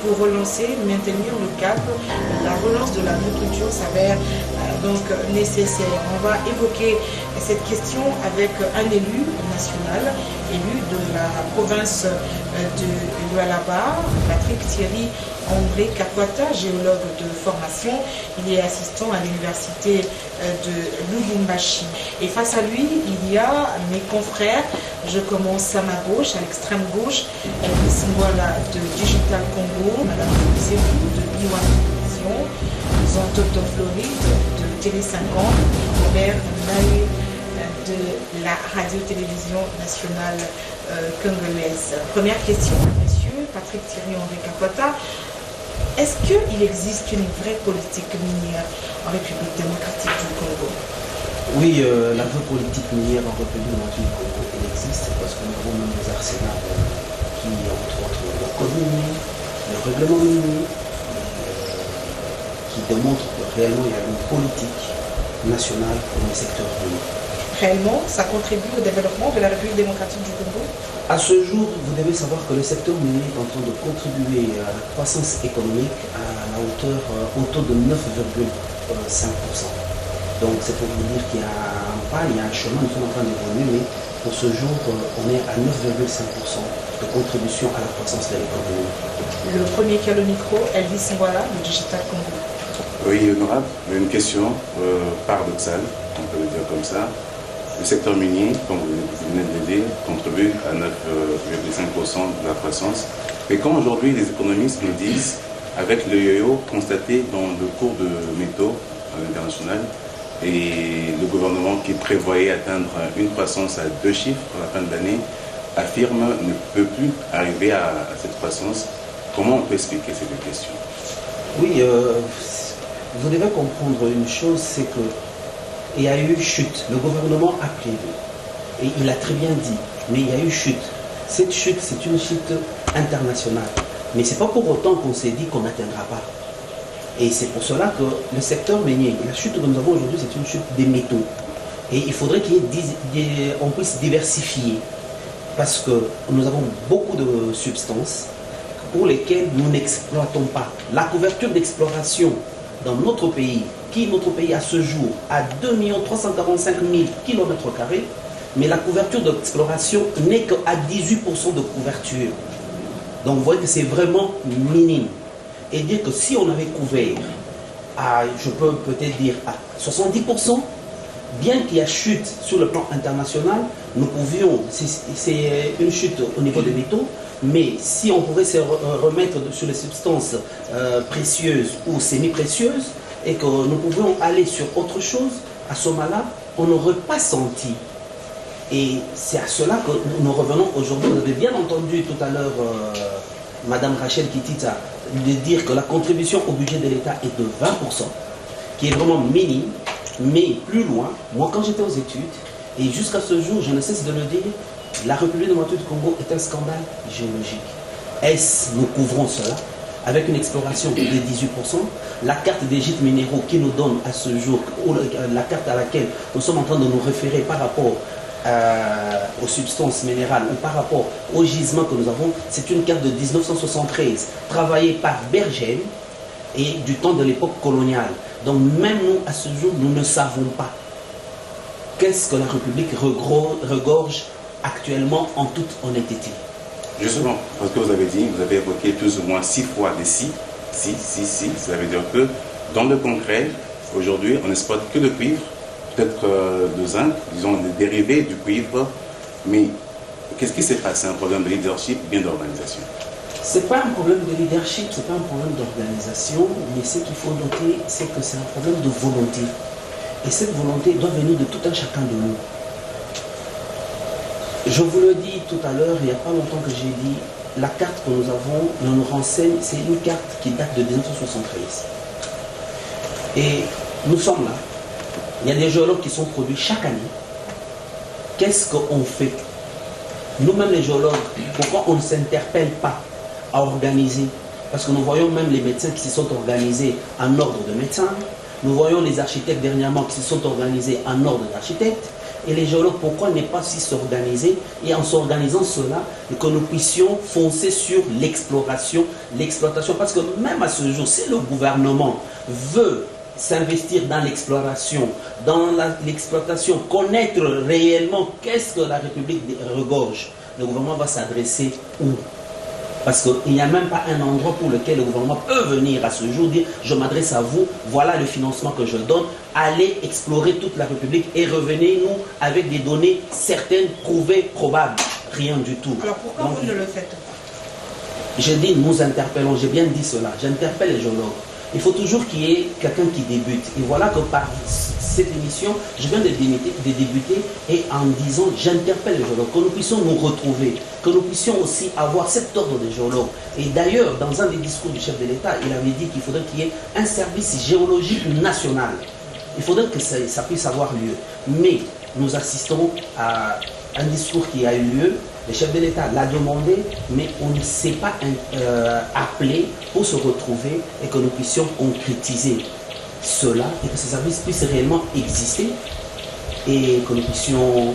pour relancer, maintenir le cap. La relance de l'agriculture s'avère donc nécessaire. On va évoquer cette question avec un élu national, élu de la province de Lualaba, Patrick Thierry André Kakwata, géologue de formation. Il est assistant à l'université de Lubumbashi. Et face à lui, il y a mes confrères. Je commence à ma gauche, à l'extrême gauche, Singwala de Digital Congo, Madame Zéphou de Biwa Télévision, Zantoto Floride de Télé 50, Robert Naé de la radio-télévision nationale congolaise. Première question, monsieur Patrick Thierry André Kakwata. Est-ce qu'il existe une vraie politique minière en République démocratique du Congo? Oui, la vraie politique minière en République démocratique du Congo, elle existe parce que nous avons même des arsenals qui, entre autres, le code minier, le règlement minier, qui démontrent que réellement il y a une politique nationale pour le secteur minier. Réellement, ça contribue au développement de la République démocratique du Congo? À ce jour, vous devez savoir que le secteur minier est en train de contribuer à la croissance économique à la hauteur autour de 9,5%. Donc c'est pour vous dire qu'il y a un pas, il y a un chemin, nous sommes en train d'évoluer, mais pour ce jour, on est à 9,5% de contribution à la croissance de l'économie. Le premier qui a le micro, Elvis Singwala, du Digital Congo. Oui, honorable, une question paradoxale, on peut le dire comme ça. Le secteur minier, comme vous venez de le dire, contribue à 9,5% de la croissance. Mais quand aujourd'hui les économistes nous disent, avec le yo-yo constaté dans le cours de métaux à l'international, et le gouvernement qui prévoyait atteindre une croissance à 2 chiffres à la fin de l'année, affirme ne peut plus arriver à cette croissance. Comment on peut expliquer cette question? Oui, vous devez comprendre une chose, c'est que il y a eu chute. Le gouvernement a prévu. Et il a très bien dit. Mais il y a eu chute. Cette chute, c'est une chute internationale. Mais ce n'est pas pour autant qu'on s'est dit qu'on n'atteindra pas. Et c'est pour cela que le secteur minier, la chute que nous avons aujourd'hui, c'est une chute des métaux. Et il faudrait qu'on puisse diversifier. Parce que nous avons beaucoup de substances pour lesquelles nous n'exploitons pas. La couverture d'exploration dans notre pays, notre pays à ce jour à 2 345 000 km², mais la couverture d'exploration n'est qu'à 18% de couverture. Donc vous voyez que c'est vraiment minime. Et dire que si on avait couvert à, je peux peut-être dire à 70%, bien qu'il y ait chute sur le plan international, nous pouvions, c'est une chute au niveau des métaux, mais si on pouvait se remettre sur les substances précieuses ou semi-précieuses, et que nous pouvions aller sur autre chose, à ce moment-là, on n'aurait pas senti. Et c'est à cela que nous revenons aujourd'hui. Vous avez bien entendu tout à l'heure Madame Rachel Kitita de dire que la contribution au budget de l'État est de 20%, qui est vraiment minime, mais plus loin, moi quand j'étais aux études, et jusqu'à ce jour, je ne cesse de le dire, la République démocratique du Congo est un scandale géologique. Nous couvrons cela avec une exploration de 18%, la carte des gîtes minéraux qui nous donne à ce jour, ou la carte à laquelle nous sommes en train de nous référer par rapport aux substances minérales ou par rapport aux gisements que nous avons, c'est une carte de 1973, travaillée par Berger et du temps de l'époque coloniale. Donc même nous, à ce jour, nous ne savons pas qu'est-ce que la République regorge actuellement en toute honnêteté. Justement, parce que vous avez dit, vous avez évoqué plus ou moins 6 fois des si, ça veut dire que dans le concret, aujourd'hui, on n'exploite que le cuivre, peut-être de zinc, disons des dérivés du cuivre, mais qu'est-ce qui s'est passé? C'est un problème de leadership, bien d'organisation? Ce n'est pas un problème de leadership, ce n'est pas un problème d'organisation, mais ce qu'il faut noter, c'est que c'est un problème de volonté. Et cette volonté doit venir de tout un chacun de nous. Je vous le dis tout à l'heure, il n'y a pas longtemps que j'ai dit, la carte que nous avons, nous renseigne, c'est une carte qui date de 1973. Et nous sommes là. Il y a des géologues qui sont produits chaque année. Qu'est-ce qu'on fait? Nous-mêmes les géologues, pourquoi on ne s'interpelle pas à organiser? Parce que nous voyons même les médecins qui se sont organisés en ordre de médecins. Nous voyons les architectes dernièrement qui se sont organisés en ordre d'architectes. Et les géologues, pourquoi ne pas aussi s'organiser et en s'organisant cela, et que nous puissions foncer sur l'exploration, l'exploitation. Parce que même à ce jour, si le gouvernement veut s'investir dans l'exploration, dans l'exploitation, connaître réellement qu'est-ce que la République regorge, le gouvernement va s'adresser où? Parce qu'il n'y a même pas un endroit pour lequel le gouvernement peut venir à ce jour dire je m'adresse à vous, voilà le financement que je donne, allez explorer toute la République et revenez-nous avec des données certaines, prouvées, probables. Rien du tout. Alors pourquoi vous ne le faites pas? J'ai dit nous interpellons, j'ai bien dit cela, j'interpelle les géologues. Il faut toujours qu'il y ait quelqu'un qui débute. Et voilà que par cette émission, je viens de débuter et en disant, j'interpelle les géologues, que nous puissions nous retrouver, que nous puissions aussi avoir cet ordre des géologues. Et d'ailleurs, dans un des discours du chef de l'État, il avait dit qu'il faudrait qu'il y ait un service géologique national. Il faudrait que ça puisse avoir lieu. Mais nous assistons à un discours qui a eu lieu. Le chef de l'État l'a demandé, mais on ne s'est pas appelé pour se retrouver et que nous puissions concrétiser cela et que ce service puisse réellement exister et que nous puissions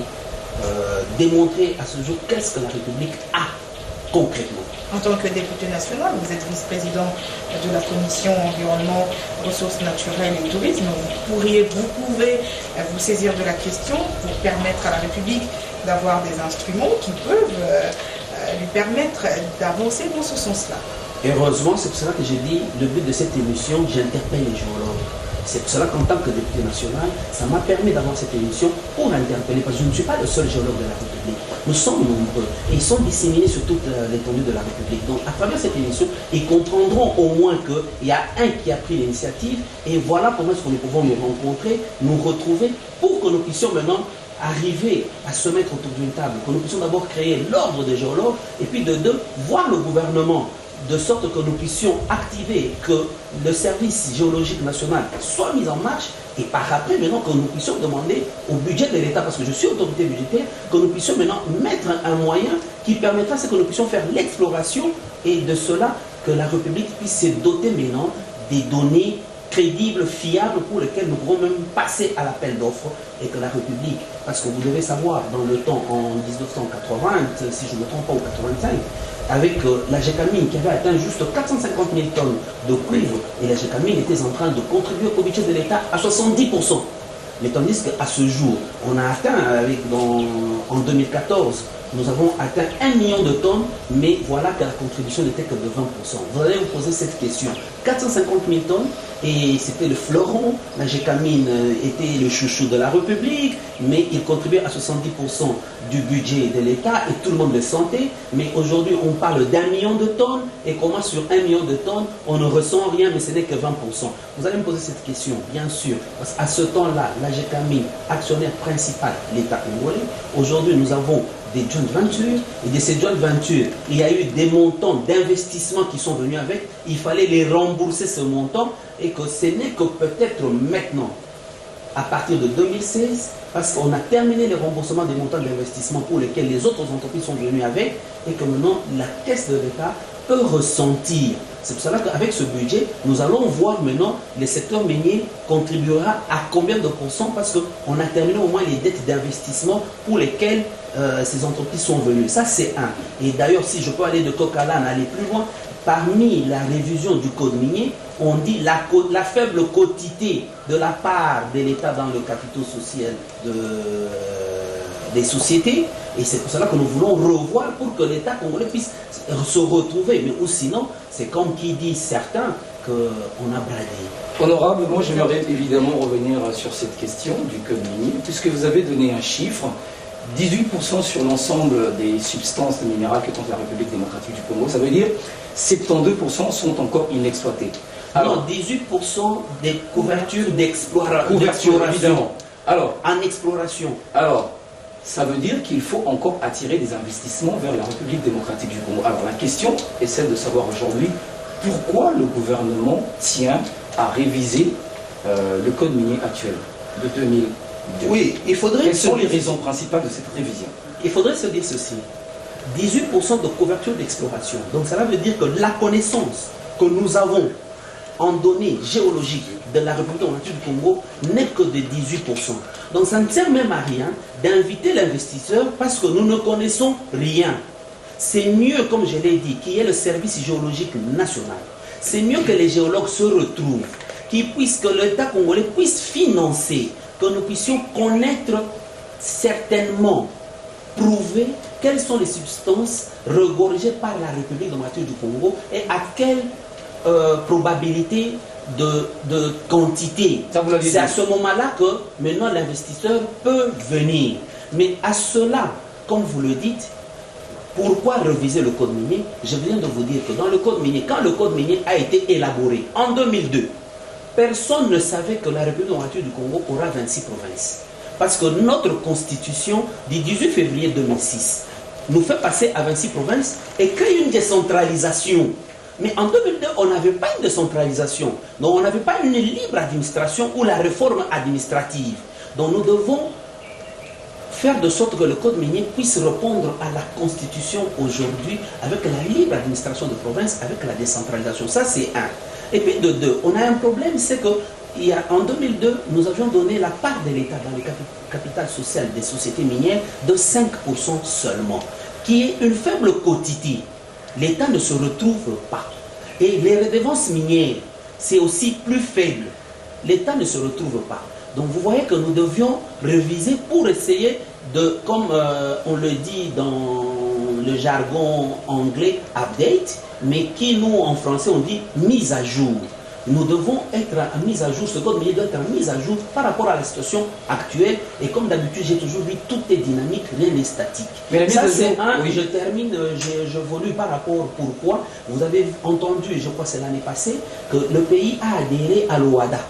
démontrer à ce jour qu'est-ce que la République a concrètement. En tant que député national, vous êtes vice-président de la commission environnement, ressources naturelles et tourisme. Vous pouvez vous saisir de la question pour permettre à la République d'avoir des instruments qui peuvent lui permettre d'avancer dans ce sens-là. Heureusement, c'est pour cela que j'ai dit, le but de cette émission, j'interpelle les géologues. C'est pour cela qu'en tant que député national, ça m'a permis d'avoir cette émission pour interpeller, parce que je ne suis pas le seul géologue de la République. Nous sommes nombreux et ils sont disséminés sur toute l'étendue de la République. Donc à travers cette émission, ils comprendront au moins qu'il y a un qui a pris l'initiative et voilà comment est-ce que nous pouvons nous rencontrer, nous retrouver pour que nous puissions maintenant arriver à se mettre autour d'une table, que nous puissions d'abord créer l'ordre des géologues et puis de deux, voir le gouvernement de sorte que nous puissions activer, que le service géologique national soit mis en marche et par après maintenant que nous puissions demander au budget de l'État, parce que je suis autorité budgétaire, que nous puissions maintenant mettre un moyen qui permettra que nous puissions faire l'exploration et de cela que la République puisse se doter maintenant des données crédibles, fiables, pour lesquelles nous pourrons même passer à l'appel d'offres et que la République, parce que vous devez savoir, dans le temps, en 1980, si je ne me trompe pas, ou 85, avec la Gécamine qui avait atteint juste 450 000 tonnes de cuivre, et la Gécamine était en train de contribuer au budget de l'État à 70%. Mais tandis qu'à ce jour, on a atteint, en 2014, nous avons atteint 1 million de tonnes, mais voilà que la contribution n'était que de 20%. Vous allez vous poser cette question. 450 000 tonnes, et c'était le fleuron, la Gécamine était le chouchou de la République, mais il contribuait à 70% du budget de l'État, et tout le monde le sentait. Mais aujourd'hui, on parle d'1 million de tonnes, et comment sur 1 million de tonnes, on ne ressent rien, mais ce n'est que 20%. Vous allez me poser cette question, bien sûr, parce qu'à ce temps-là, la Gécamine, actionnaire principal, l'État congolais, aujourd'hui, nous avons des joint ventures, et de ces joint ventures, il y a eu des montants d'investissement qui sont venus avec, il fallait les rembourser ce montant, et que ce n'est que peut-être maintenant, à partir de 2016, parce qu'on a terminé le remboursement des montants d'investissement pour lesquels les autres entreprises sont venues avec, et que maintenant la caisse de l'État peut ressentir. C'est pour cela qu'avec ce budget, nous allons voir maintenant le secteur minier contribuera à combien de pourcents, parce qu'on a terminé au moins les dettes d'investissement pour lesquelles ces entreprises sont venues. Ça, c'est un. Et d'ailleurs, si je peux aller de coq à l'âne, aller plus loin, parmi la révision du code minier, on dit la faible quotité de la part de l'État dans le capital social des sociétés. Et c'est pour cela que nous voulons revoir pour que l'État congolais puisse se retrouver. Mais ou sinon, c'est comme qui disent certains qu'on a bradé. Honorable, moi j'aimerais évidemment revenir sur cette question du code minier, puisque vous avez donné un chiffre. 18% sur l'ensemble des substances minérales que compte la République démocratique du Congo, ça veut dire 72% sont encore inexploités. Alors, non, 18% des couvertures d'exploration. Évidemment. Alors, en exploration. Alors, ça veut dire qu'il faut encore attirer des investissements vers la République démocratique du Congo. Alors, la question est celle de savoir aujourd'hui pourquoi le gouvernement tient à réviser le code minier actuel de 2002. Oui, il faudrait... Quelles sont les raisons principales de cette révision? Il faudrait se dire ceci. 18% de couverture d'exploration. Donc cela veut dire que la connaissance que nous avons en données géologiques de la République démocratique du Congo n'est que de 18%. Donc ça ne sert même à rien d'inviter l'investisseur parce que nous ne connaissons rien. C'est mieux, comme je l'ai dit, qu'il y ait le service géologique national. C'est mieux que les géologues se retrouvent, que l'État congolais puisse financer, que nous puissions connaître certainement, prouver quelles sont les substances regorgées par la République démocratique du Congo et à quelle probabilité de quantité. C'est à ce moment-là que maintenant l'investisseur peut venir. Mais à cela, comme vous le dites, pourquoi réviser le code minier? Je viens de vous dire que dans le code minier, quand le code minier a été élaboré en 2002, personne ne savait que la République démocratique du Congo aura 26 provinces. Parce que notre constitution du 18 février 2006 nous fait passer à 26 provinces et crée une décentralisation. Mais en 2002, on n'avait pas une décentralisation. Donc on n'avait pas une libre administration ou la réforme administrative. Donc nous devons faire de sorte que le code minier puisse répondre à la constitution aujourd'hui avec la libre administration de province, avec la décentralisation. Ça c'est un. Et puis de deux, on a un problème, c'est que en 2002, nous avions donné la part de l'État dans le capital social des sociétés minières de 5% seulement, qui est une faible quotité. L'État ne se retrouve pas. Et les redevances minières, c'est aussi plus faible. L'État ne se retrouve pas. Donc vous voyez que nous devions réviser pour essayer de, comme on le dit dans le jargon anglais, update, mais qui nous en français on dit mise à jour. Nous devons être mis à jour, ce code minier doit être mis à jour par rapport à la situation actuelle. Et comme d'habitude, j'ai toujours dit, tout est dynamique, rien n'est statique. Mais ça, c'est un, oui. Je termine, je volue par rapport pourquoi. Vous avez entendu, je crois que c'est l'année passée, que le pays a adhéré à l'OADA,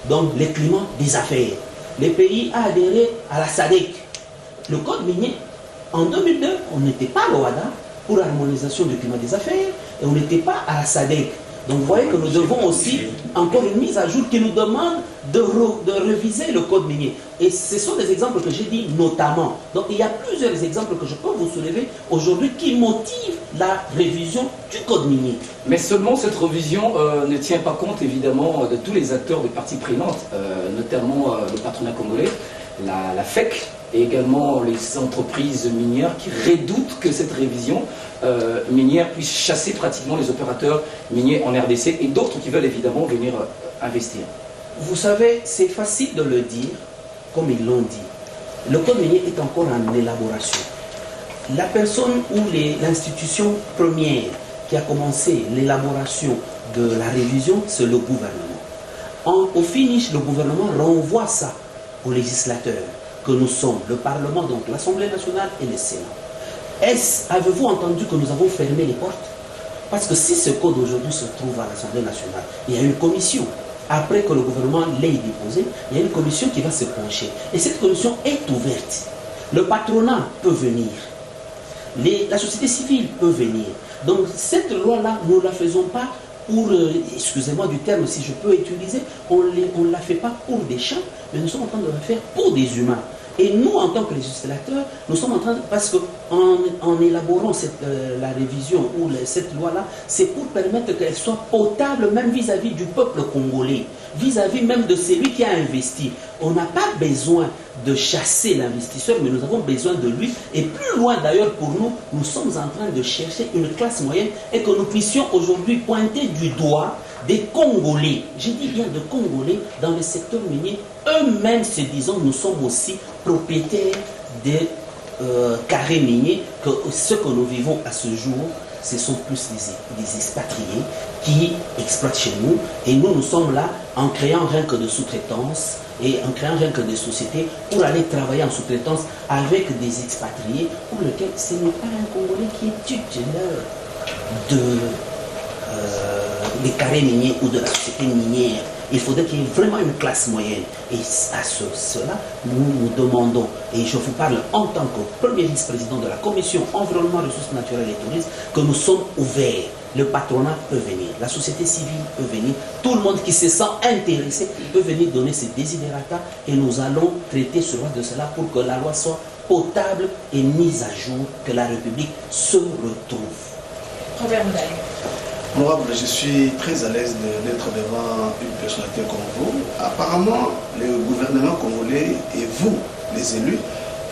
donc le climat des affaires. Le pays a adhéré à la SADC. Le code minier, en 2002, on n'était pas à l'OADA pour l'harmonisation du climat des affaires et on n'était pas à la SADC. Donc vous voyez que nous devons aussi encore une mise à jour qui nous demande de réviser le code minier. Et ce sont des exemples que j'ai dit notamment. Donc il y a plusieurs exemples que je peux vous soulever aujourd'hui qui motivent la révision du code minier. Mais seulement cette révision ne tient pas compte évidemment de tous les acteurs des parties prenantes, notamment le patronat congolais, la FEC et également les entreprises minières qui redoutent que cette révision minière puisse chasser pratiquement les opérateurs miniers en RDC et d'autres qui veulent évidemment venir investir. Vous savez, c'est facile de le dire, comme ils l'ont dit. Le code minier est encore en élaboration. La personne ou l'institution première qui a commencé l'élaboration de la révision, c'est le gouvernement. Au finish, le gouvernement renvoie ça aux législateurs que nous sommes, le Parlement, donc l'Assemblée nationale et le Sénat. Avez-vous entendu que nous avons fermé les portes? Parce que si ce code aujourd'hui se trouve à l'Assemblée nationale, il y a une commission. Après que le gouvernement l'ait déposé, il y a une commission qui va se pencher. Et cette commission est ouverte. Le patronat peut venir. La société civile peut venir. Donc cette loi-là, nous ne la faisons pas pour, excusez-moi du terme si je peux utiliser, on ne la fait pas pour des champs, mais nous sommes en train de la faire pour des humains. Et nous, en tant que législateurs, nous sommes en train de... Parce qu'en élaborant la révision ou cette loi-là, c'est pour permettre qu'elle soit potable même vis-à-vis du peuple congolais, vis-à-vis même de celui qui a investi. On n'a pas besoin de chasser l'investisseur, mais nous avons besoin de lui. Et plus loin d'ailleurs pour nous, nous sommes en train de chercher une classe moyenne et que nous puissions aujourd'hui pointer du doigt des Congolais, je dis bien de Congolais, dans le secteur minier, eux-mêmes se disant nous sommes aussi propriétaires des carrés miniers, que ce que nous vivons à ce jour, ce sont plus des expatriés qui exploitent chez nous. Et nous sommes là en créant rien que de sous-traitance et en créant rien que des sociétés pour aller travailler en sous-traitance avec des expatriés pour lesquels ce n'est pas un Congolais qui est titulaire des carrés miniers ou de la société minière. Il faudrait qu'il y ait vraiment une classe moyenne. Et à cela, nous nous demandons, et je vous parle en tant que premier vice-président de la Commission Environnement, Ressources naturelles et Tourisme, que nous sommes ouverts. Le patronat peut venir, la société civile peut venir, tout le monde qui se sent intéressé peut venir donner ses desiderata et nous allons traiter de cela pour que la loi soit potable et mise à jour, que la République se retrouve. Robert Moudaï. Honorable, je suis très à l'aise d'être devant une personnalité comme vous. Apparemment, le gouvernement congolais et vous, les élus,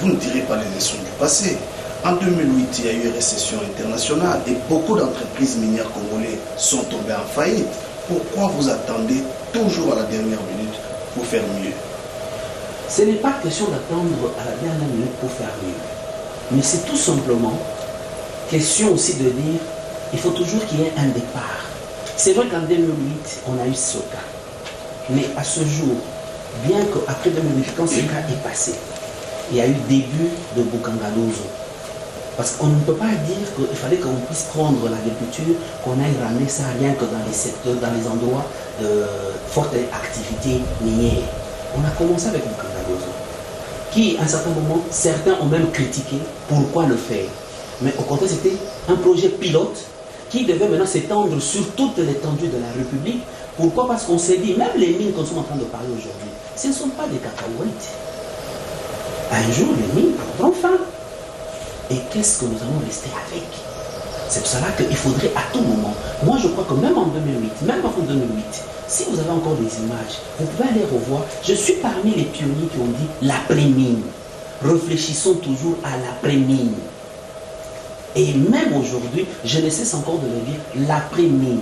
vous ne tirez pas les leçons du passé. En 2008, il y a eu une récession internationale et beaucoup d'entreprises minières congolaises sont tombées en faillite. Pourquoi vous attendez toujours à la dernière minute pour faire mieux? Ce n'est pas question d'attendre à la dernière minute pour faire mieux. Mais c'est tout simplement question aussi de dire il faut toujours qu'il y ait un départ. C'est vrai qu'en 2008, on a eu ce cas. Mais à ce jour, bien qu'après 2008, quand ce cas est passé, il y a eu début de Bukangalozo. Parce qu'on ne peut pas dire qu'il fallait qu'on puisse prendre l'agriculture, qu'on aille ramener ça rien que dans les secteurs, dans les endroits de forte activité minière. On a commencé avec Bukangalozo, qui à un certain moment, certains ont même critiqué pourquoi le faire. Mais au contraire, c'était un projet pilote qui devait maintenant s'étendre sur toute l'étendue de la République. Pourquoi? Parce qu'on s'est dit, même les mines qu'on est en train de parler aujourd'hui, ce ne sont pas des cacahuètes. Un jour, les mines prendront fin. Et qu'est-ce que nous allons rester avec? C'est pour cela qu'il faudrait à tout moment. Moi, je crois que même en 2008, même avant 2008, si vous avez encore des images, vous pouvez aller revoir. Je suis parmi les pionniers qui ont dit l'après-mine. Réfléchissons toujours à l'après-mine. Et même aujourd'hui, je ne cesse encore de le dire, l'après-mine.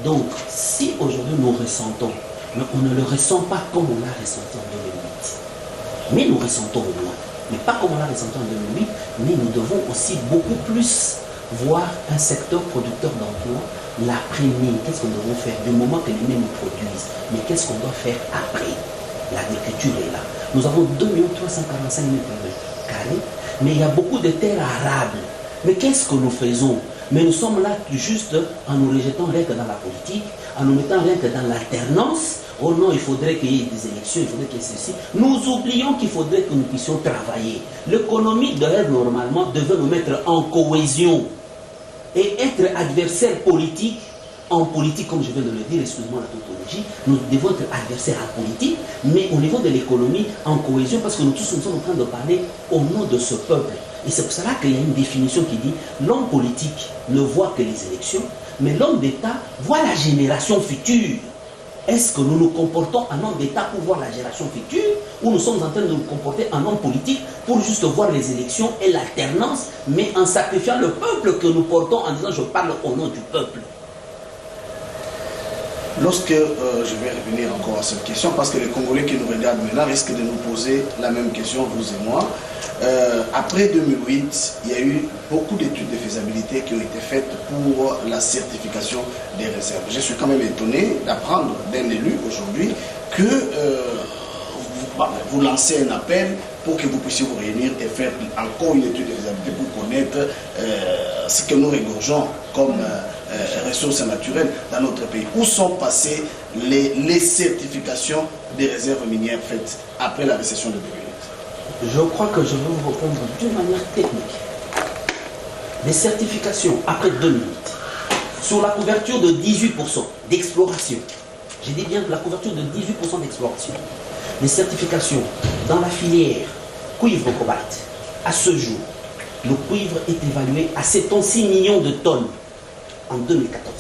Donc, si aujourd'hui nous ressentons, mais on ne le ressent pas comme on l'a ressenti en 2008. Mais nous ressentons au moins. Mais pas comme on l'a ressenti en 2008, mais nous devons aussi beaucoup plus voir un secteur producteur d'emploi, l'après-mine. Qu'est-ce que nous devons faire du moment que les mines nous produisent? Mais qu'est-ce qu'on doit faire après? L'agriculture est là. Nous avons 2 345 000 km², mais il y a beaucoup de terres arables. Mais qu'est-ce que nous faisons? Mais nous sommes là juste en nous rejetant rien que dans la politique, en nous mettant rien que dans l'alternance. Oh non, il faudrait qu'il y ait des élections, il faudrait qu'il y ait ceci. Nous oublions qu'il faudrait que nous puissions travailler. L'économie, d'ailleurs, normalement, devait nous mettre en cohésion et être adversaires politiques. En politique, comme je viens de le dire, excusez-moi la tautologie, nous devons être adversaires en politique, mais au niveau de l'économie, en cohésion, parce que nous tous nous sommes en train de parler au nom de ce peuple. Et c'est pour cela qu'il y a une définition qui dit l'homme politique ne voit que les élections, mais l'homme d'État voit la génération future. Est-ce que nous nous comportons en homme d'État pour voir la génération future, ou nous sommes en train de nous comporter en homme politique pour juste voir les élections et l'alternance, mais en sacrifiant le peuple que nous portons en disant je parle au nom du peuple? Lorsque je vais revenir encore à cette question, parce que les Congolais qui nous regardent maintenant risquent de nous poser la même question, vous et moi. Après 2008, il y a eu beaucoup d'études de faisabilité qui ont été faites pour la certification des réserves. Je suis quand même étonné d'apprendre d'un élu aujourd'hui que vous lancez un appel pour que vous puissiez vous réunir et faire encore une étude de faisabilité pour connaître ce que nous régorgeons comme ressources naturelles dans notre pays. Où sont passées les certifications des réserves minières faites après la récession de 2008? Je crois que je vais vous répondre d'une manière technique. Les certifications après 2008, sur la couverture de 18% d'exploration, j'ai dit bien la couverture de 18% d'exploration, les certifications dans la filière cuivre-cobalt, à ce jour, le cuivre est évalué à 76 millions de tonnes en 2014.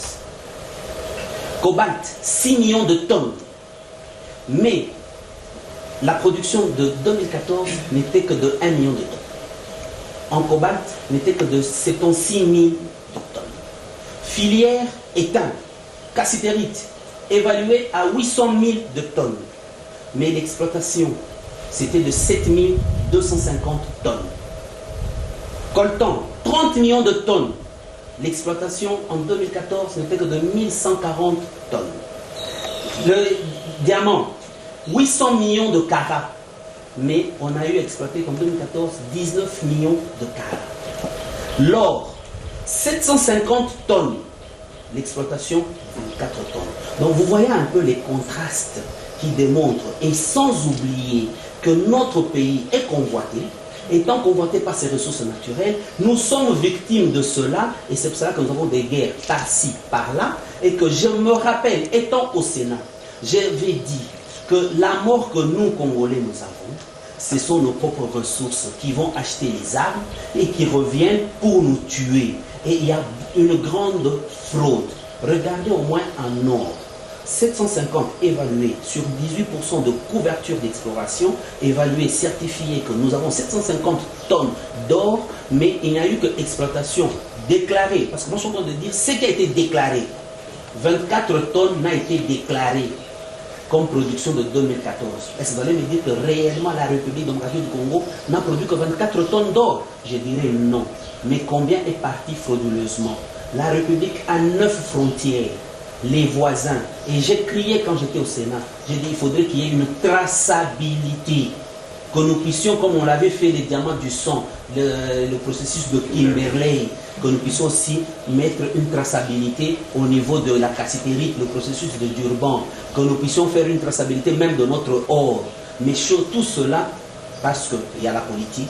Cobalt, 6 millions de tonnes. Mais la production de 2014 n'était que de 1 million de tonnes. En cobalt, n'était que de 76 000 tonnes. Filière étain, cassitérite, évaluée à 800 000 de tonnes. Mais l'exploitation, c'était de 7 250 tonnes. Coltan, 30 millions de tonnes. L'exploitation en 2014 n'était que de 1140 tonnes. Le diamant, 800 millions de carats. Mais on a eu exploité en 2014 19 millions de carats. L'or, 750 tonnes. L'exploitation, 24 tonnes. Donc vous voyez un peu les contrastes qui démontrent, et sans oublier que notre pays est convoité. Étant convoité par ses ressources naturelles, nous sommes victimes de cela, et c'est pour cela que nous avons des guerres par-ci, par-là, et que je me rappelle, étant au Sénat, j'avais dit que la mort que nous, Congolais, nous avons, ce sont nos propres ressources qui vont acheter les armes et qui reviennent pour nous tuer. Et il y a une grande fraude. Regardez au moins en or. 750 évalués sur 18% de couverture d'exploration, évalués, certifiés que nous avons 750 tonnes d'or, mais il n'y a eu que exploitation déclarée. Parce que moi je suis en train de dire ce qui a été déclaré. 24 tonnes n'a été déclaré comme production de 2014. Est-ce que vous allez me dire que réellement la République démocratique du Congo n'a produit que 24 tonnes d'or? Je dirais non. Mais combien est parti frauduleusement? La République a 9 frontières. Les voisins. Et j'ai crié quand j'étais au Sénat. J'ai dit il faudrait qu'il y ait une traçabilité. Que nous puissions, comme on l'avait fait les diamants du sang, le processus de Kimberley, que nous puissions aussi mettre une traçabilité au niveau de la cassitérite, le processus de Durban, que nous puissions faire une traçabilité même de notre or. Mais tout cela, parce qu'il y a la politique,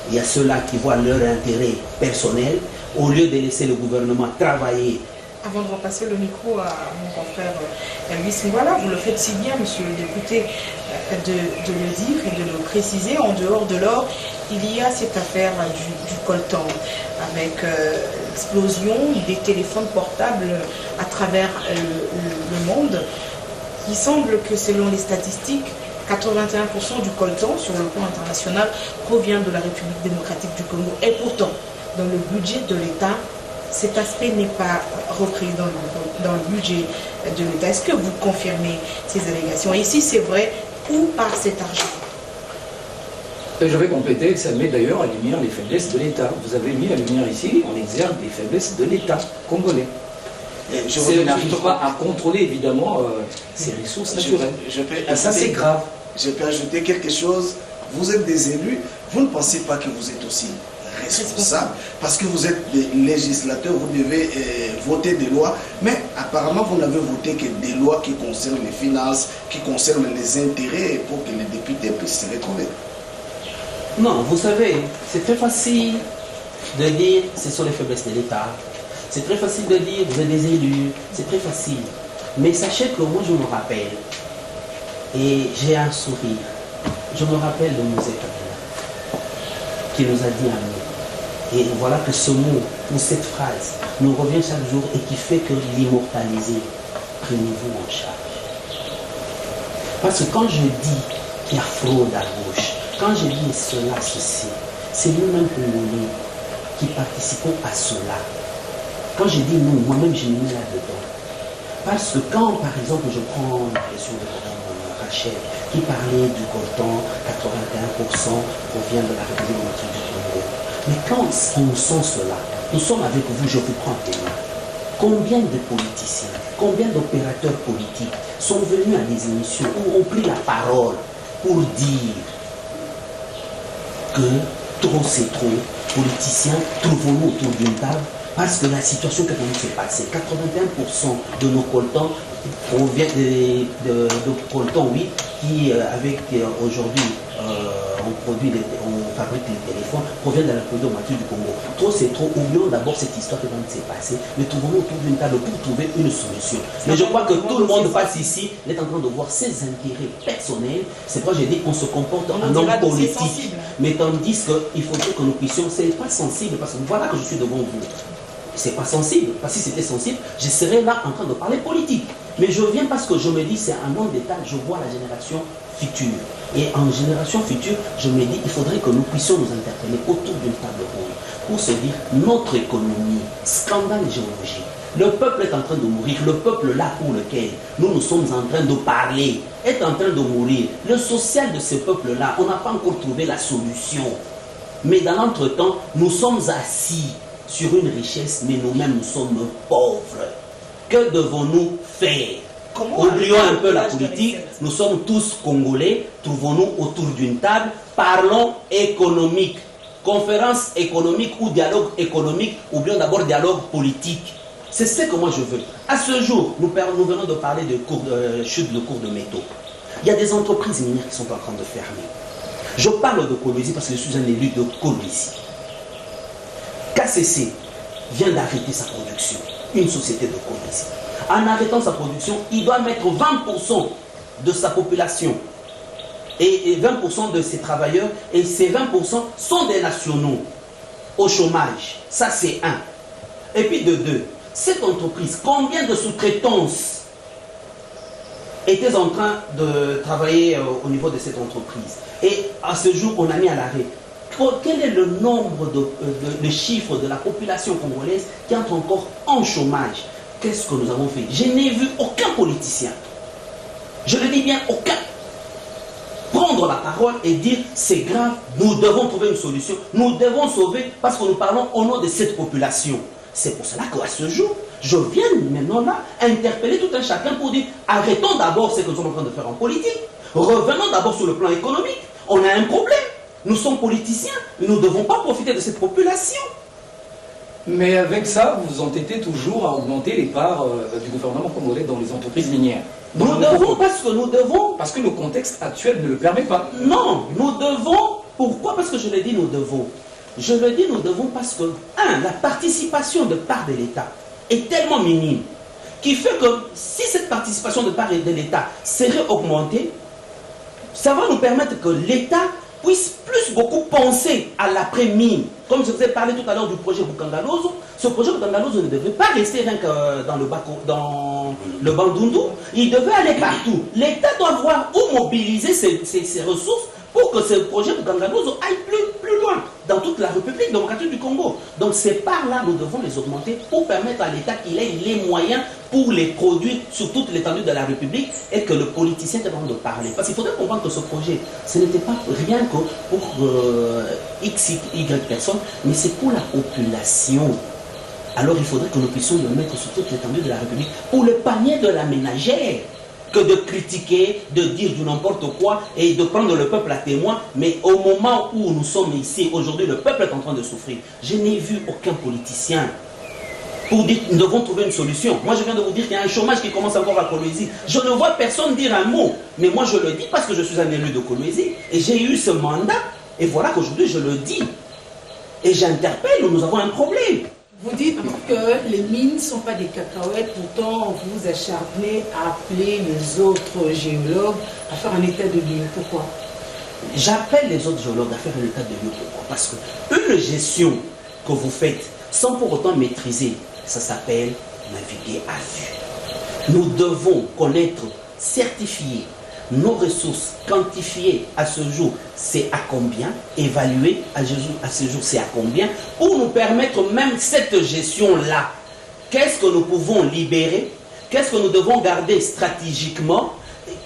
il y a ceux-là qui voient leur intérêt personnel, au lieu de laisser le gouvernement travailler. Avant de repasser le micro à mon confrère Elvis Ngwala, vous le faites si bien, monsieur le député, de le dire et de le préciser. En dehors de l'or, il y a cette affaire du coltan, avec l'explosion des téléphones portables à travers le monde. Il semble que selon les statistiques, 81% du coltan sur le plan international provient de la République démocratique du Congo. Et pourtant, dans le budget de l'État, cet aspect n'est pas repris dans le budget de l'État. Est-ce que vous confirmez ces allégations? Et si c'est vrai, où part cet argent? Je vais compléter que ça met d'ailleurs en lumière les faiblesses de l'État. Vous avez mis la lumière ici, on exerce des faiblesses de l'État congolais. Je n'arrive pas à contrôler évidemment ces ressources naturelles. Et ça c'est grave. Je peux ajouter quelque chose. Vous êtes des élus, vous ne pensez pas que vous êtes aussi responsable, parce que vous êtes des législateurs, vous devez voter des lois, mais apparemment vous n'avez voté que des lois qui concernent les finances, qui concernent les intérêts pour que les députés puissent se retrouver. Non, vous savez, c'est très facile de dire ce sont les faiblesses de l'État, c'est très facile de dire vous êtes des élus, c'est très facile, mais sachez que moi je me rappelle, et j'ai un sourire, je me rappelle de Moïse Kabila, qui nous a dit à nous. Et voilà que ce mot, ou cette phrase, nous revient chaque jour et qui fait que l'immortaliser, prenez-vous en charge. Parce que quand je dis qu'il y a fraude à gauche, quand je dis cela, ceci, c'est nous-mêmes Congolais qui participons à cela. Quand je dis nous, moi-même je me mets là-dedans. Parce que quand, par exemple, je prends la question de Mme Rachel, qui parlait du coltan, 81% provient de la République démocratique du Congo. Mais quand on sent cela, nous sommes avec vous, je vous prends témoin. Combien de politiciens, combien d'opérateurs politiques sont venus à des émissions où ont pris la parole pour dire que trop c'est trop, politiciens, trouvons-nous autour d'une table, parce que la situation que nous s'est passée, 81% de nos coltans provient de coltans, oui, qui avec aujourd'hui on fabrique les téléphones, provient de la République démocratique du Congo. Trop c'est trop, oublions d'abord cette histoire que s'est passée, mais trouvons-nous autour d'une table pour trouver une solution. Mais je crois que tout le monde passe ici, il est en train de voir ses intérêts personnels. C'est pourquoi j'ai dit qu'on se comporte en homme politique. Mais tandis qu'il faudrait que nous puissions, c'est pas sensible, parce que voilà que je suis devant vous. C'est pas sensible, parce que si c'était sensible, je serais là en train de parler politique. Mais je viens parce que je me dis, c'est un homme d'État, je vois la génération future. Et en génération future, je me dis, il faudrait que nous puissions nous interpeller autour d'une table ronde pour se dire, notre économie, scandale géologique, le peuple est en train de mourir, le peuple là pour lequel nous sommes en train de parler, est en train de mourir. Le social de ce peuple-là, on n'a pas encore trouvé la solution. Mais dans l'entretemps, nous sommes assis sur une richesse, mais nous-mêmes nous sommes pauvres. Que devons-nous faire? Oublions un peu la politique, nous sommes tous Congolais, trouvons-nous autour d'une table, parlons économique. Conférence économique ou dialogue économique, oublions d'abord dialogue politique. C'est ce que moi je veux. À ce jour, nous venons de parler de chute de cours de métaux. Il y a des entreprises minières qui sont en train de fermer. Je parle de Kolwezi parce que je suis un élu de Kolwezi. KCC vient d'arrêter sa production, une société de Kolwezi. En arrêtant sa production, il doit mettre 20% de sa population et 20% de ses travailleurs, et ces 20% sont des nationaux au chômage. Ça, c'est un. Et puis de deux, cette entreprise, combien de sous-traitances étaient en train de travailler au niveau de cette entreprise? Et à ce jour, on a mis à l'arrêt. Quel est le nombre de chiffres de la population congolaise qui entre encore en chômage? Qu'est-ce que nous avons fait? Je n'ai vu aucun politicien, je le dis bien aucun, prendre la parole et dire c'est grave, nous devons trouver une solution, nous devons sauver parce que nous parlons au nom de cette population. C'est pour cela qu'à ce jour, je viens maintenant là interpeller tout un chacun pour dire arrêtons d'abord ce que nous sommes en train de faire en politique, revenons d'abord sur le plan économique. On a un problème, nous sommes politiciens, nous ne devons pas profiter de cette population. Mais avec ça, vous vous entêtez toujours à augmenter les parts du gouvernement congolais dans les entreprises minières. Nous devons parce que nous devons... Parce que le contexte actuel ne le permet pas. Non, nous devons... Pourquoi? Parce que je le dis nous devons. Je le dis nous devons parce que, la participation de part de l'État est tellement minime qui fait que si cette participation de part de l'État serait augmentée, ça va nous permettre que l'État puisse plus beaucoup penser à l'après-mine. Comme je vous ai parlé tout à l'heure du projet Bukangalozo, ce projet Bukangalozo ne devait pas rester rien que dans le Bandundu, il devait aller partout. L'État doit voir où mobiliser ses ressources pour que ce projet Bukangalozo aille plus loin dans toute la République démocratique du Congo. Donc ces parts-là, nous devons les augmenter pour permettre à l'État qu'il ait les moyens pour les produire sur toute l'étendue de la République et que le politicien est en train de parler. Parce qu'il faudrait comprendre que ce projet, ce n'était pas rien que pour X, Y personnes, mais c'est pour la population. Alors il faudrait que nous puissions le mettre sur toute l'étendue de la République pour le panier de la ménagère, que de critiquer, de dire du n'importe quoi et de prendre le peuple à témoin. Mais au moment où nous sommes ici, aujourd'hui, le peuple est en train de souffrir. Je n'ai vu aucun politicien pour dire nous devons trouver une solution. Moi, je viens de vous dire qu'il y a un chômage qui commence encore à Kolwezi. Je ne vois personne dire un mot. Mais moi, je le dis parce que je suis un élu de Kolwezi et j'ai eu ce mandat. Et voilà qu'aujourd'hui, je le dis. Et j'interpelle, nous avons un problème. Vous dites que les mines ne sont pas des cacahuètes, pourtant vous vous acharnez à appeler les autres géologues à faire un état de lieu. Pourquoi? J'appelle les autres géologues à faire un état de lieu. Pourquoi? Parce que une gestion que vous faites sans pour autant maîtriser, ça s'appelle naviguer à vue. Nous devons connaître, certifier nos ressources, quantifier à ce jour c'est à combien, évaluer à ce jour c'est à combien, pour nous permettre même cette gestion-là. Qu'est-ce que nous pouvons libérer? Qu'est-ce que nous devons garder stratégiquement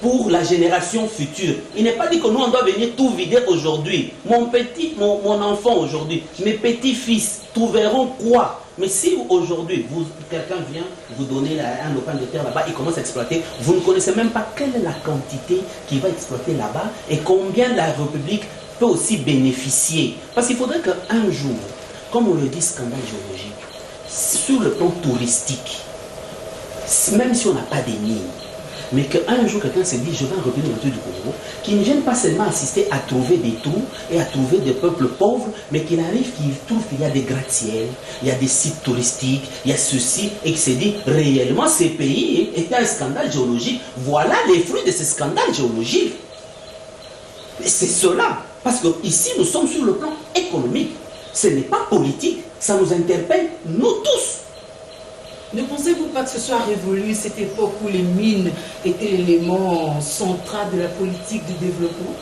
pour la génération future? Il n'est pas dit que nous on doit venir tout vider aujourd'hui. Mon enfant aujourd'hui, mes petits-fils trouveront quoi? Mais si aujourd'hui, quelqu'un vient vous donner un lopin de terre là-bas, il commence à exploiter, vous ne connaissez même pas quelle est la quantité qu'il va exploiter là-bas et combien la République peut aussi bénéficier. Parce qu'il faudrait qu'un jour, comme on le dit, scandale géologique, sur le plan touristique, même si on n'a pas des mines, mais qu'un jour quelqu'un se dit je vais en revenir au du Congo, qui ne vienne pas seulement assister à trouver des trous et à trouver des peuples pauvres, mais qu'il arrive, qu'il trouve qu'il y a des gratte-ciels, il y a des sites touristiques, il y a ceci, et qu'il se dit réellement ces pays étaient un scandale géologique. Voilà les fruits de ce scandale géologique. Et c'est cela, parce que ici nous sommes sur le plan économique, ce n'est pas politique, ça nous interpelle nous tous. Ne pensez-vous pas que ce soit révolu cette époque où les mines étaient l'élément central de la politique du développement,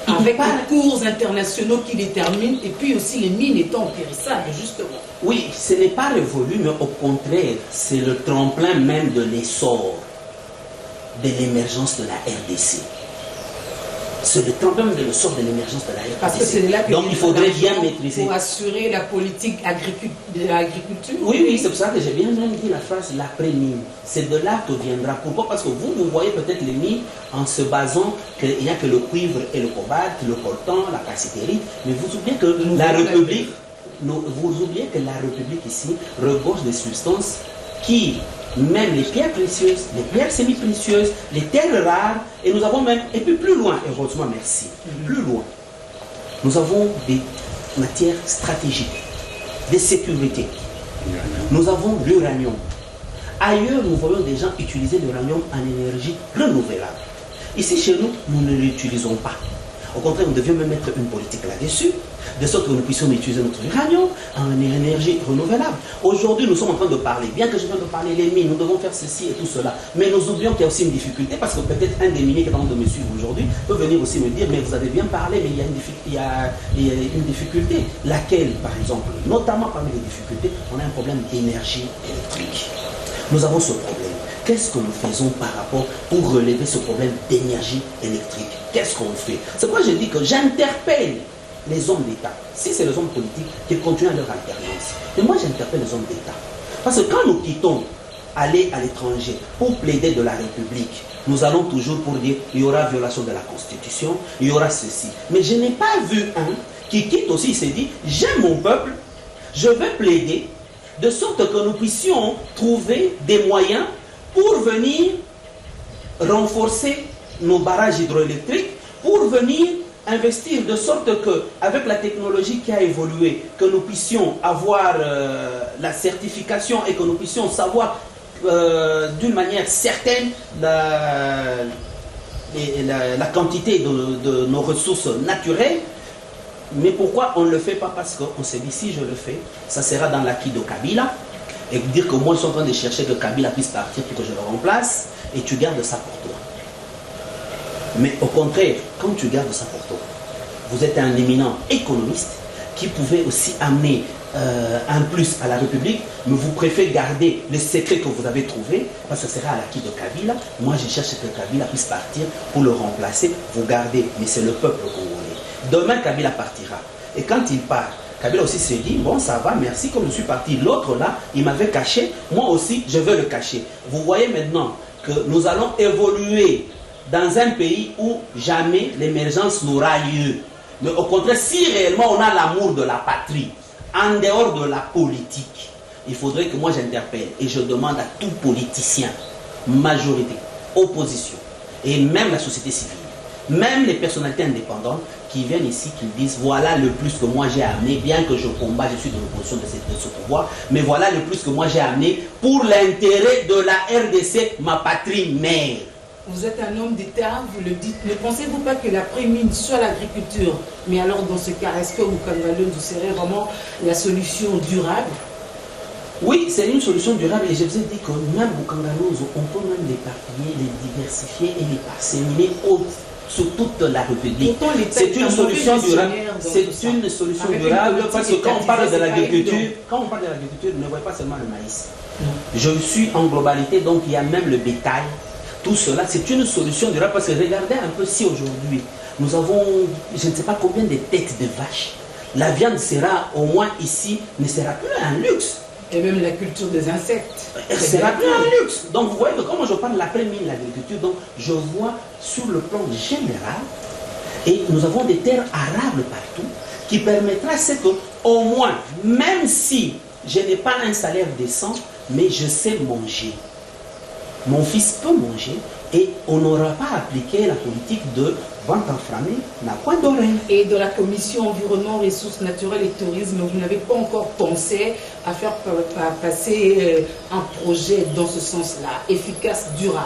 avec les cours internationaux qui déterminent, et puis aussi les mines étant périssables, justement? Oui, ce n'est pas révolu, mais au contraire, c'est le tremplin même de l'essor, de l'émergence de la RDC. C'est le tremplin de l'essor de l'émergence de la RDC. Parce que c'est là que donc il faudrait bien maîtriser. Pour assurer la politique de l'agriculture. Oui, c'est pour ça que j'ai bien même dit la phrase l'après-mine. C'est de là que viendra. Pourquoi? Parce que vous voyez peut-être les mines en se basant qu'il n'y a que le cuivre et le cobalt, le coltan, la cassiterite, mais vous oubliez que la République, ici regorge des substances qui, même les pierres précieuses, les pierres semi-précieuses, les terres rares, et nous avons même, et puis plus loin, heureusement merci, plus loin, nous avons des matières stratégiques, des sécurités. Nous avons l'uranium. Ailleurs, nous voyons des gens utiliser l'uranium en énergie renouvelable. Ici, chez nous, nous ne l'utilisons pas. Au contraire, on devait même mettre une politique là-dessus. de sorte que nous puissions utiliser notre uranium en énergie renouvelable. Aujourd'hui, nous sommes en train de parler, bien que je viens de parler les mines, nous devons faire ceci et tout cela, mais nous oublions qu'il y a aussi une difficulté, parce que peut-être un des miniers qui est en train de me suivre aujourd'hui peut venir aussi me dire, mais vous avez bien parlé, mais il y a une difficulté. Laquelle, par exemple, notamment parmi les difficultés, on a un problème d'énergie électrique. Nous avons ce problème. Qu'est-ce que nous faisons par rapport pour relever ce problème d'énergie électrique? Qu'est-ce qu'on fait? C'est pourquoi je dis que j'interpelle les hommes d'État. Si c'est les hommes politiques qui continuent à leur alternance. Et moi, j'interpelle les hommes d'État. Parce que quand nous quittons aller à l'étranger pour plaider de la République, nous allons toujours pour dire il y aura violation de la Constitution, il y aura ceci. Mais je n'ai pas vu un qui quitte aussi, il s'est dit j'aime mon peuple, je vais plaider de sorte que nous puissions trouver des moyens pour venir renforcer nos barrages hydroélectriques, pour venir investir de sorte que, avec la technologie qui a évolué, que nous puissions avoir la certification et que nous puissions savoir d'une manière certaine la quantité de nos ressources naturelles. Mais pourquoi on ne le fait pas? Parce qu'on s'est dit, si je le fais, ça sera dans l'acquis de Kabila. Et dire que moi, je suis en train de chercher que Kabila puisse partir pour que je le remplace, et tu gardes ça pour toi. Mais au contraire, quand tu gardes ça pour toi, vous êtes un éminent économiste qui pouvait aussi amener un plus à la République, mais vous préférez garder les secrets que vous avez trouvés, parce que ce sera à l'acquis de Kabila. Moi, je cherche que Kabila puisse partir pour le remplacer. Vous gardez, mais c'est le peuple congolais. Demain, Kabila partira. Et quand il part, Kabila aussi se dit, bon, ça va, merci, comme je suis parti. L'autre là, il m'avait caché, moi aussi, je veux le cacher. Vous voyez maintenant que nous allons évoluer dans un pays où jamais l'émergence n'aura lieu. Mais au contraire, si réellement on a l'amour de la patrie, en dehors de la politique, il faudrait que moi j'interpelle et je demande à tout politicien, majorité, opposition, et même la société civile, même les personnalités indépendantes qui viennent ici, qui disent voilà le plus que moi j'ai amené, bien que je combat, je suis de l'opposition de ce pouvoir, mais voilà le plus que moi j'ai amené pour l'intérêt de la RDC, ma patrie mère. Vous êtes un homme d'État, vous le dites. Ne pensez-vous pas que la prémine soit l'agriculture? Mais alors, dans ce cas, est-ce que Mukangalo serait vraiment la solution durable? Oui, c'est une solution durable. Et je vous ai dit que même Mukangalo, on peut même l'éparpiller, les diversifier et les parseminer sur toute la République. C'est une solution durable. C'est une solution durable parce que quand on parle de l'agriculture, ne voyez pas seulement le maïs. Je suis en globalité, donc il y a même le bétail. Tout cela, c'est une solution durable parce que regardez un peu si aujourd'hui, nous avons, je ne sais pas combien de têtes de vaches. La viande sera, au moins ici, ne sera plus un luxe. Et même la culture des insectes. Elle sera plus un luxe. Donc vous voyez que comment je parle de l'après-mine, l'agriculture, donc je vois sur le plan général, et nous avons des terres arables partout, qui permettra à ce que, au moins, même si je n'ai pas un salaire décent, mais je sais manger. Mon fils peut manger et on n'aura pas appliqué la politique de vente enflammée, n'a point d'oreille. Et de la commission environnement, ressources naturelles et tourisme, vous n'avez pas encore pensé à faire passer un projet dans ce sens-là, efficace, durable?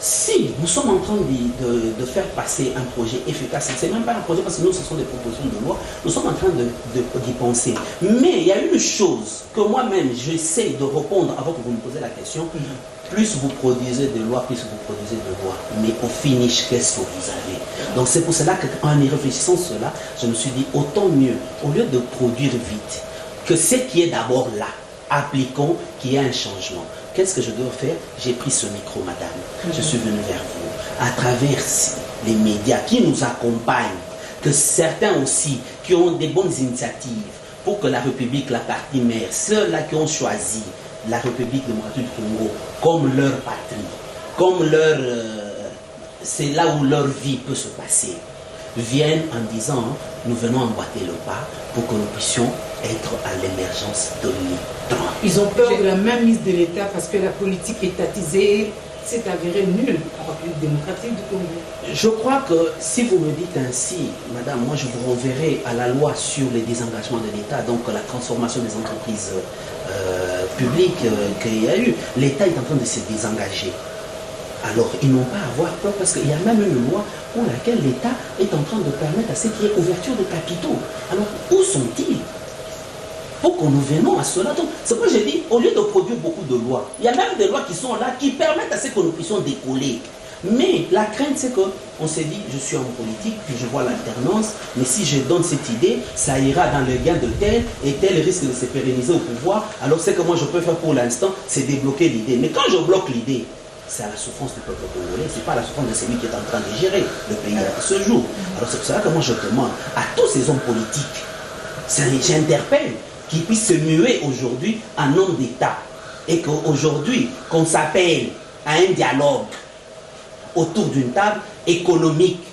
Si, nous sommes en train de faire passer un projet efficace, ce n'est même pas un projet parce que nous, ce sont des propositions de loi, nous sommes en train d'y penser. Mais il y a une chose que moi-même, j'essaie de répondre avant que vous me posiez la question. Plus vous produisez de lois, plus vous produisez de lois. Mais au finish, qu'est-ce que vous avez? Donc c'est pour cela qu'en y réfléchissant cela, je me suis dit, autant mieux, au lieu de produire vite, que ce qui est d'abord là, appliquons qu'il y ait un changement. Qu'est-ce que je dois faire? J'ai pris ce micro, madame. Je suis venu vers vous. À travers les médias qui nous accompagnent, que certains aussi, qui ont des bonnes initiatives pour que la République, la partie mère, ceux-là qui ont choisi la République démocratique du Congo comme leur patrie, comme leur... c'est là où leur vie peut se passer, viennent en disant, nous venons emboîter le pas pour que nous puissions être à l'émergence de l'État. Ils ont peur de la mainmise de l'État parce que la politique étatisée s'est avérée nulle en République démocratique du Congo. Je crois que si vous me dites ainsi, madame, moi je vous renverrai à la loi sur les désengagements de l'État, donc la transformation des entreprises publiques qu'il y a eu. L'État est en train de se désengager. alors ils n'ont pas à avoir peur parce qu'il y a même une loi pour laquelle l'État est en train de permettre à ce qu'il y ait ouverture de capitaux. Alors où sont-ils? Pour que nous venons à cela. Donc, c'est pourquoi j'ai dit, au lieu de produire beaucoup de lois, il y a même des lois qui sont là, qui permettent à ce que nous puissions décoller. Mais la crainte, c'est qu'on s'est dit, je suis en politique, puis je vois l'alternance, mais si je donne cette idée, ça ira dans le gain de tel, et tel risque de se pérenniser au pouvoir. Alors, ce que moi je peux faire pour l'instant, c'est débloquer l'idée. Mais quand je bloque l'idée, c'est à la souffrance du peuple congolais, c'est pas à la souffrance de celui qui est en train de gérer le pays à ce jour. Alors, c'est pour cela que moi je demande à tous ces hommes politiques, j'interpelle, qu'ils puissent se muer aujourd'hui en homme d'État. Et qu'aujourd'hui, qu'on s'appelle à un dialogue autour d'une table économique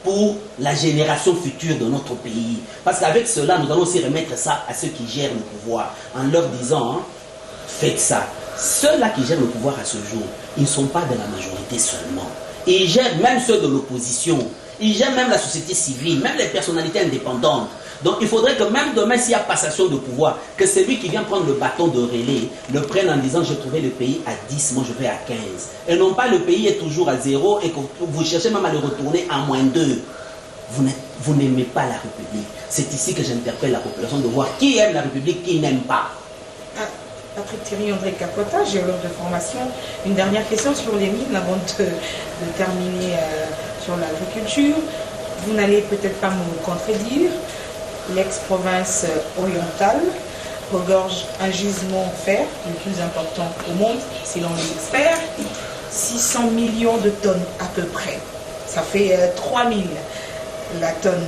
pour la génération future de notre pays. Parce qu'avec cela, nous allons aussi remettre ça à ceux qui gèrent le pouvoir, en leur disant, hein, faites ça. Ceux-là qui gèrent le pouvoir à ce jour, ils ne sont pas de la majorité seulement. Ils gèrent même ceux de l'opposition. Ils gèrent même la société civile, même les personnalités indépendantes. Donc il faudrait que même demain, s'il y a passation de pouvoir, que celui qui vient prendre le bâton de relais le prenne en disant, j'ai trouvé le pays à 10, moi je vais à 15. Et non pas le pays est toujours à 0 et que vous cherchez même à le retourner à -2. Vous n'aimez pas la République. C'est ici que j'interpelle la population de voir qui aime la République, qui n'aime pas. Patrick Thierry André Capota, géologue de formation. Une dernière question sur les mines avant de terminer sur l'agriculture. Vous n'allez peut-être pas me contredire. L'ex-province orientale regorge un gisement fer le plus important au monde, selon les experts. 600 millions de tonnes à peu près. Ça fait 3000 la tonne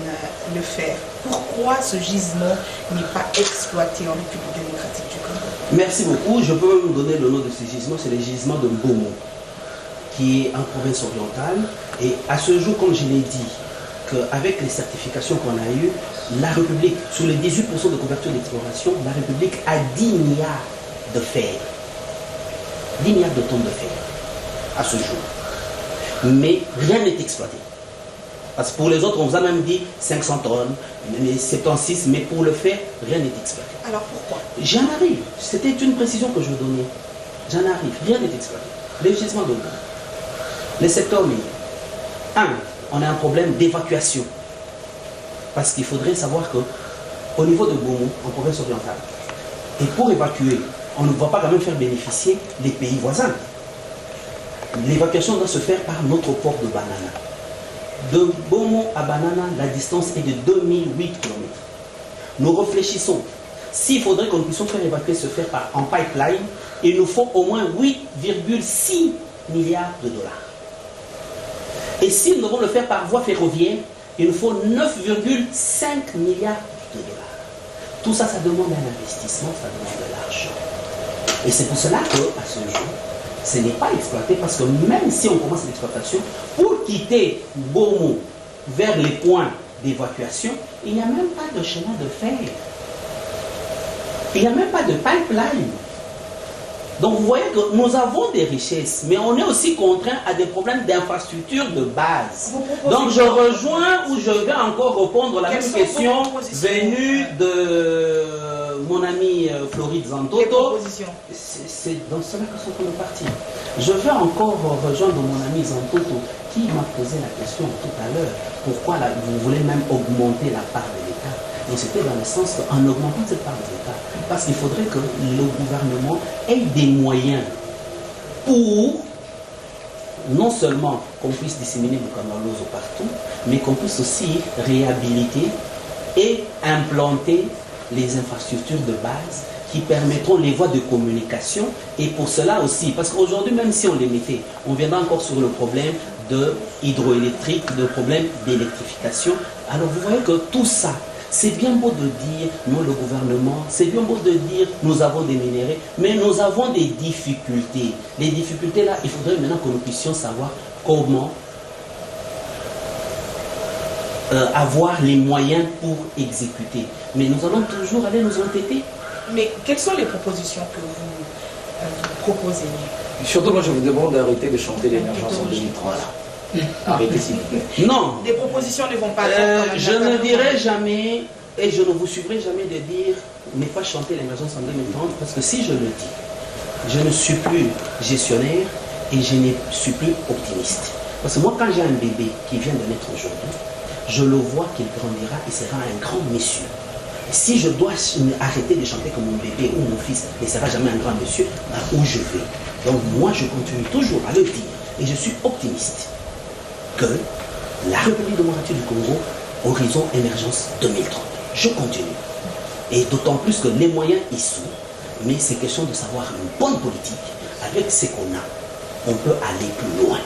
de fer. Pourquoi ce gisement n'est pas exploité en République démocratique du Congo? Merci beaucoup. Je peux vous donner le nom de ce gisement, c'est le gisement de Mbomo, qui est en province orientale. Et à ce jour, comme je l'ai dit, qu'avec les certifications qu'on a eues, la République, sur les 18% de couverture d'exploration, la République a 10 milliards de fer. 10 milliards de tonnes de fer à ce jour. Mais rien n'est exploité. Parce que pour les autres, on vous a même dit 500 tonnes, 76, mais pour le fer, rien n'est exploité. Alors pourquoi? J'en arrive. C'était une précision que je donnais. J'en arrive. Rien n'est exploité. Les gisements de l'eau. Les secteurs miniers. 1. On a un problème d'évacuation. Parce qu'il faudrait savoir qu'au niveau de Bomo, en province orientale, et pour évacuer, on ne va pas quand même faire bénéficier les pays voisins. L'évacuation doit se faire par notre port de Banana. De Bomo à Banana, la distance est de 2008 km. Nous réfléchissons. S'il faudrait que nous puissions faire évacuer ce fer en pipeline, il nous faut au moins 8,6 milliards de dollars. Et si nous devons le faire par voie ferroviaire, il nous faut 9,5 milliards de dollars. Tout ça, ça demande un investissement, ça demande de l'argent. Et c'est pour cela qu'à ce jour, ce n'est pas exploité, parce que même si on commence l'exploitation, pour quitter Bomo vers les points d'évacuation, il n'y a même pas de chemin de fer. Il n'y a même pas de pipeline. Donc vous voyez que nous avons des richesses, mais on est aussi contraint à des problèmes d'infrastructure de base. Donc je rejoins, ou je vais encore répondre à la même question venue de mon ami Floride Zantoto. C'est dans cela que sont en train de partir. Je vais encore rejoindre mon ami Zantoto qui m'a posé la question tout à l'heure. Pourquoi vous voulez même augmenter la part de l'État? Et c'était dans le sens qu'en augmentant cette part de l'État, parce qu'il faudrait que le gouvernement ait des moyens pour non seulement qu'on puisse disséminer le canaloso partout, mais qu'on puisse aussi réhabiliter et implanter les infrastructures de base qui permettront les voies de communication. Et pour cela aussi, parce qu'aujourd'hui, même si on les mettait, on viendra encore sur le problème de hydroélectrique, le problème d'électrification. Alors vous voyez que tout ça, c'est bien beau de dire, nous le gouvernement, c'est bien beau de dire, nous avons des minéraux, mais nous avons des difficultés. Les difficultés là, il faudrait maintenant que nous puissions savoir comment avoir les moyens pour exécuter. Mais nous allons toujours aller nous entêter. Mais quelles sont les propositions que vous proposez? Surtout, moi, je vous demande d'arrêter de chanter l'émergence en 2030. Arrêtez, s'il vous plaît. Non. Des propositions ne vont pas je ne dirai jamais, et je ne vous suivrai jamais de dire ne pas chanter l'émergence en 2030, parce que si je le dis, je ne suis plus gestionnaire, et je ne suis plus optimiste. Parce que moi, quand j'ai un bébé qui vient de naître aujourd'hui, je le vois qu'il grandira et sera un grand monsieur. Si je dois arrêter de chanter comme mon bébé ou mon fils ne sera jamais un grand monsieur, où je vais. Donc moi, je continue toujours à le dire, et je suis optimiste, que la République démocratique du Congo, horizon émergence 2030. Je continue. Et d'autant plus que les moyens y sont, mais c'est question de savoir une bonne politique. Avec ce qu'on a, on peut aller plus loin.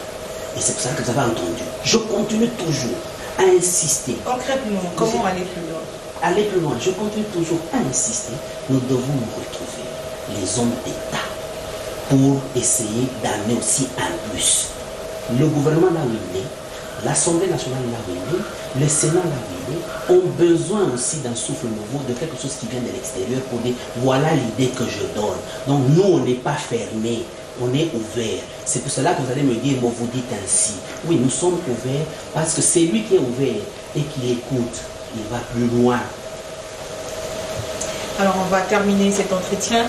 Et c'est pour ça que vous avez entendu. Je continue toujours à insister. Concrètement, comment aller plus loin? Aller plus loin, je continue toujours à insister. Nous devons nous retrouver, les hommes d'État, pour essayer d'amener aussi un plus. Le gouvernement là où il est, l'Assemblée nationale là où il est, le Sénat là où il est, ont besoin aussi d'un souffle nouveau, de quelque chose qui vient de l'extérieur pour dire voilà l'idée que je donne. Donc nous, on n'est pas fermés, on est ouvert. C'est pour cela que vous allez me dire, moi vous dites ainsi. Oui, nous sommes ouverts parce que c'est lui qui est ouvert et qui écoute. Il va plus loin. Alors on va terminer cet entretien.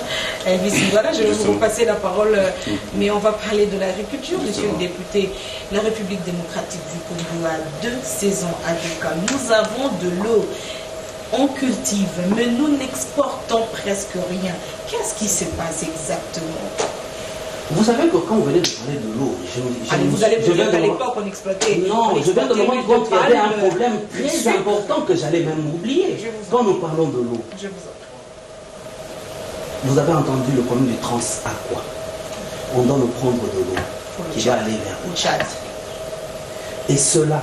Voilà, je vais vous repasser la parole, mais on va parler de l'agriculture, monsieur le député. La République démocratique du Congo a 2 saisons agricoles. Nous avons de l'eau, on cultive, mais nous n'exportons presque rien. Qu'est-ce qui se passe exactement? Vous savez que quand vous venez de parler de l'eau, vous allez me dire qu'à l'époque on exploitait. Non, je viens de me rendre compte qu'il y avait un problème très important que j'allais même oublier quand nous parlons de l'eau. Je vous en prie. Vous avez entendu le problème du Trans-Aqua. On doit nous prendre de l'eau qui va aller vers le Tchad. Et cela,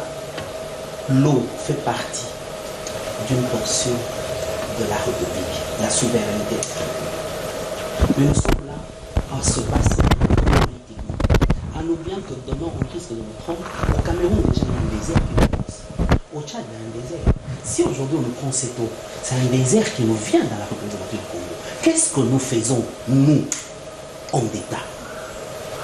l'eau fait partie d'une portion de la République, la souveraineté. Mais nous sommes là en se basant politiquement, en oubliant que demain on risque de nous prendre. Au Cameroun, déjà, il y a un désert qui nous passe. Au Tchad, il y a un désert. Si aujourd'hui on nous prend cette eau, c'est un désert qui nous vient dans la République démocratique du Congo. Qu'est-ce que nous faisons, nous, hommes d'État?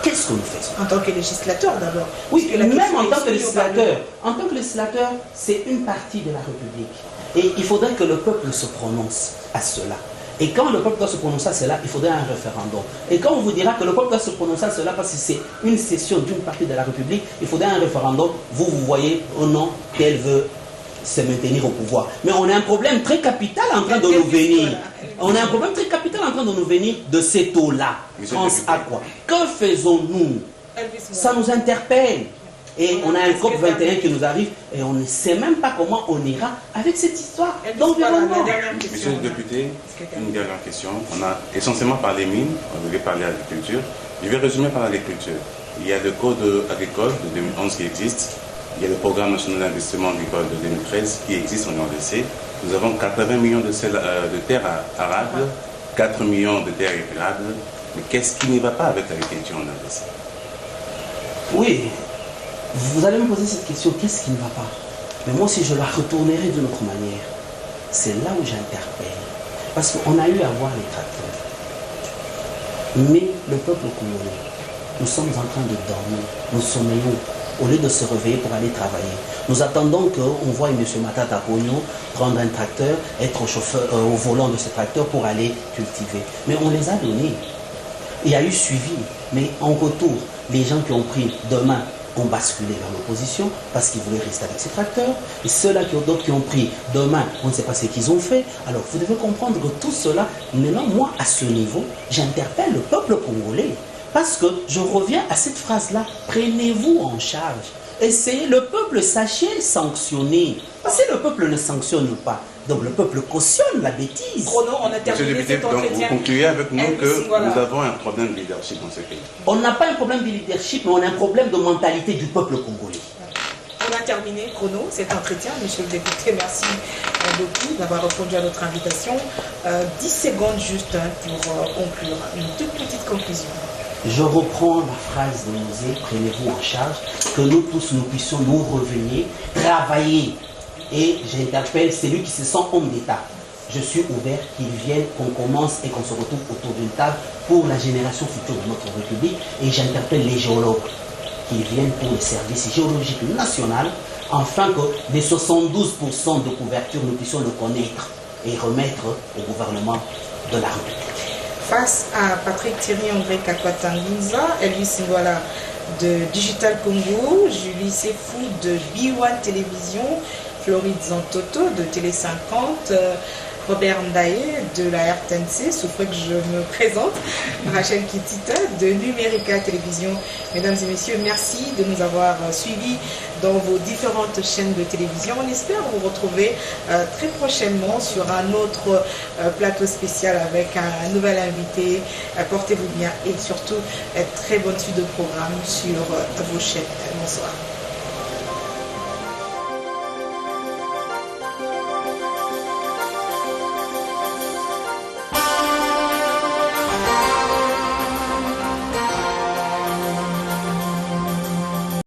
Qu'est-ce que nous faisons? En tant que législateur d'abord. Oui, même en tant que législateur. En tant que législateur, c'est une partie de la République. Et il faudrait que le peuple se prononce à cela. Et quand le peuple doit se prononcer à cela, il faudrait un référendum. Et quand on vous dira que le peuple doit se prononcer à cela parce que c'est une session d'une partie de la République, il faudrait un référendum. Vous voyez au nom qu'elle veut se maintenir au pouvoir. Mais on a un problème très capital en train de nous venir. On a un problème très capital en train de nous venir de cette eau-là. Trans-Aqua. Que faisons-nous? Ça nous interpelle. Et on a un COP21 qui nous arrive et on ne sait même pas comment on ira avec cette histoire d'environnement. Monsieur le député, une dernière question. On a essentiellement parlé mines, on devait parler agriculture. Je vais résumer par l'agriculture. Il y a le code agricole de 2011 qui existe. Il y a le programme national d'investissement agricole de 2013 qui existe en RDC. Nous avons 80 millions de terres arables, 4 millions de terres irrigables. Mais qu'est-ce qui ne va pas avec l'agriculture en RDC? Oui, vous allez me poser cette question, qu'est-ce qui ne va pas? Mais moi, si je la retournerai d'une autre manière, c'est là où j'interpelle. Parce qu'on a eu à voir les tracteurs. Mais le peuple congolais, nous sommes en train de dormir, nous sommeillons, au lieu de se réveiller pour aller travailler. Nous attendons qu'on voie M. Matata Ponyo prendre un tracteur, être au volant de ce tracteur pour aller cultiver. Mais on les a donnés. Il y a eu suivi. Mais en retour, les gens qui ont pris demain ont basculé vers l'opposition parce qu'ils voulaient rester avec ces tracteurs. Et ceux-là d'autres qui ont pris demain, on ne sait pas ce qu'ils ont fait. Alors vous devez comprendre que tout cela, maintenant, moi, à ce niveau, j'interpelle le peuple congolais. Parce que je reviens à cette phrase-là, prenez-vous en charge. Essayez, le peuple, sachez sanctionner. Parce que le peuple ne sanctionne pas. Donc le peuple cautionne la bêtise. Chrono, on a terminé. Monsieur le député, donc vous concluez avec nous que nous avons un problème de leadership dans ce pays. On n'a pas un problème de leadership, mais on a un problème de mentalité du peuple congolais. On a terminé, Chrono, cet entretien. Monsieur le député, merci beaucoup d'avoir répondu à notre invitation. 10 secondes juste pour conclure. Une toute petite conclusion. Je reprends la phrase de Mosée, prenez-vous en charge, que nous tous nous puissions nous revenir, travailler. Et j'interpelle celui qui se sent homme d'État. Je suis ouvert qu'il vienne, qu'on commence et qu'on se retrouve autour d'une table pour la génération future de notre République. Et j'interpelle les géologues qui viennent pour le service géologique national, afin que des 72% de couverture, nous puissions le connaître et remettre au gouvernement de la République. face à Patrick Thierry André Kakwatanginza, Elvis Ngwala de Digital Congo, Julie Sefou de B1 Télévision, Floride Zantoto de Télé 50, Robert Ndaye de la RTNC, souffrez que je me présente, Rachel Kitita de Numérica Télévision. Mesdames et messieurs, merci de nous avoir suivis dans vos différentes chaînes de télévision. On espère vous retrouver très prochainement sur un autre plateau spécial avec un nouvel invité. Portez-vous bien et surtout très bonne suite de programme sur vos chaînes. Bonsoir.